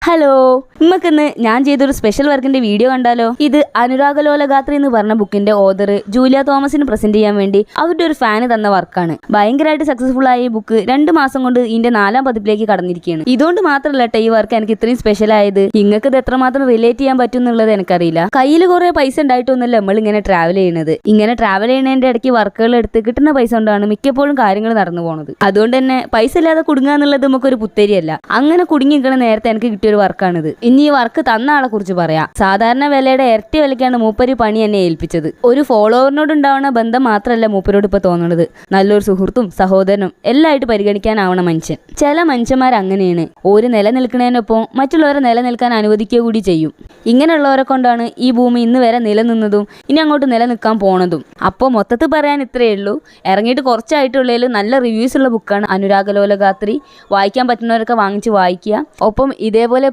Hello, നമുക്കിന്ന് ഞാൻ ചെയ്തൊരു സ്പെഷ്യൽ വർക്കിന്റെ വീഡിയോ കണ്ടാലോ. ഇത് അനുരാഗലോലഗാത്രി എന്ന് പറഞ്ഞ ബുക്കിന്റെ ഓതർ ജൂലിയ തോമസിന് പ്രസന്റ് ചെയ്യാൻ വേണ്ടി അവരുടെ ഒരു ഫാന് തന്ന വർക്കാണ്. ഭയങ്കരമായിട്ട് സക്സസ്ഫുൾ ആയ ഈ ബുക്ക് 2 മാസം കൊണ്ട് ഇതിന്റെ 4ാം പതിപ്പിലേക്ക് കടന്നിരിക്കുകയാണ്. ഇതുകൊണ്ട് മാത്രമല്ല ഈ വർക്ക് എനിക്ക് ഇത്രയും സ്പെഷ്യൽ ആയത്. നിങ്ങൾക്ക് ഇത് എത്രമാത്രം റിലേറ്റ് ചെയ്യാൻ പറ്റും എന്നുള്ളത് എനിക്കറിയില്ല. കയ്യിൽ കുറെ പൈസ ഉണ്ടായിട്ടൊന്നുമല്ല നമ്മൾ ഇങ്ങനെ ട്രാവൽ ചെയ്യുന്നത്. ഇങ്ങനെ ട്രാവൽ ചെയ്യുന്നതിന്റെ ഇടയ്ക്ക് വർക്കുകൾ എടുത്ത് കിട്ടുന്ന പൈസ കൊണ്ടാണ് മിക്കപ്പോഴും കാര്യങ്ങൾ നടന്നു പോകുന്നത്. അതുകൊണ്ട് തന്നെ പൈസ ഇല്ലാതെ കുടുങ്ങുക എന്നുള്ളത് നമുക്കൊരു പുത്തരിയല്ല. അങ്ങനെ കുടുങ്ങിക്കണ നേരത്തെ എനിക്ക് കിട്ടിയ വർക്കാണിത്. ഇനി ഈ വർക്ക് തന്ന ആളെ കുറിച്ച് പറയാം. സാധാരണ വിലയുടെ ഇരട്ടി വിലക്കാണ് മൂപ്പര് പണി എന്നെ ഏൽപ്പിച്ചത്. ഒരു ഫോളോവറിനോട് ഉണ്ടാവുന്ന ബന്ധം മാത്രമല്ല മൂപ്പരോട് ഇപ്പൊ തോന്നുന്നത്, നല്ലൊരു സുഹൃത്തും സഹോദരനും എല്ലായിട്ട് പരിഗണിക്കാനാവണ മനുഷ്യൻ. ചില മനുഷ്യന്മാർ അങ്ങനെയാണ്. ഒരു നിലനിൽക്കുന്നതിനൊപ്പം മറ്റുള്ളവരെ നിലനിൽക്കാൻ അനുവദിക്കുക കൂടി ചെയ്യും. ഇങ്ങനെയുള്ളവരെ കൊണ്ടാണ് ഈ ഭൂമി ഇന്ന് വരെ നിലനിന്നതും ഇനി അങ്ങോട്ട് നിലനിൽക്കാൻ പോണതും. അപ്പോൾ മൊത്തത്തിൽ പറയാൻ ഇത്രയേ ഉള്ളൂ. ഇറങ്ങിയിട്ട് കുറച്ചായിട്ടുള്ളതിൽ നല്ല റിവ്യൂസ് ഉള്ള ബുക്കാണ് അനുരാഗലോലഗാത്രി. വായിക്കാൻ പറ്റുന്നവരൊക്കെ വാങ്ങിച്ച് വായിക്കുക. ഒപ്പം ഇതേപോലെ